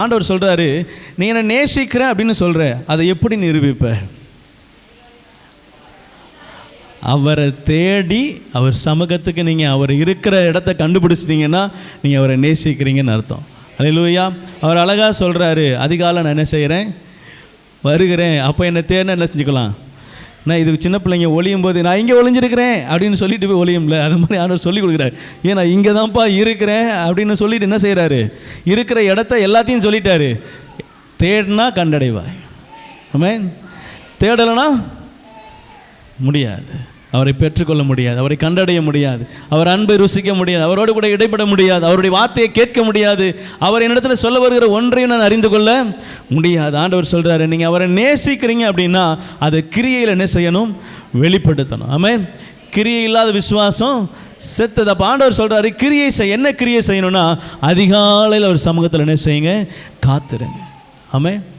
ஆண்டவர் சொல்கிறாரு, நீ என்னை நேசிக்கிற அப்படின்னு சொல்கிற, அதை எப்படி நிரூபிப்ப? அவரை தேடி அவர் சமூகத்துக்கு நீங்கள் அவர் இருக்கிற இடத்த கண்டுபிடிச்சிட்டிங்கன்னா நீங்கள் அவரை நேசிக்கிறீங்கன்னு அர்த்தம். அல்லேலூயா. அவர் அழகாக சொல்கிறாரு, அதிகாலை நான் என்ன செய்கிறேன், வருகிறேன், அப்போ என்னை தேடினா என்ன செஞ்சுக்கலாம். நான் இதுக்கு சின்ன பிள்ளைங்க ஒளியும் போது நான் இங்கே ஒளிஞ்சிருக்கிறேன் அப்படின்னு சொல்லிட்டு போய் ஒளியும்ல, அது மாதிரி ஆண்டவர் சொல்லி கொடுக்குறாரு. ஏன்னா இங்கே தான்ப்பா இருக்கிறேன் அப்படின்னு சொல்லிட்டு என்ன செய்கிறாரு, இருக்கிற இடத்த எல்லாத்தையும் சொல்லிட்டாரு. தேடினா கண்டடைவாய். ஆமென். தேடலைன்னா முடியாது, அவரை பெற்றுக்கொள்ள முடியாது, அவரை கண்டடைய முடியாது, அவர் அன்பை ருசிக்க முடியாது, அவரோடு கூட இடைப்பட முடியாது, அவருடைய வார்த்தையை கேட்க முடியாது, அவர் என்னிடத்தில் சொல்ல வருகிற ஒன்றையும் நான் அறிந்து கொள்ள முடியாது. ஆண்டவர் சொல்கிறாரு, நீங்கள் அவரை நேசிக்கிறீங்க அப்படின்னா அதை கிரியையில் என்ன செய்யணும், வெளிப்படுத்தணும். ஆமென். கிரியை இல்லாத விசுவாசம் செத்தது. அப்போ ஆண்டவர் சொல்கிறாரு, கிரியை என்ன கிரியை செய்யணும்னா அதிகாலையில் அவர் சமூகத்தில் என்ன செய்யுங்க, காத்துருங்க. ஆமென்.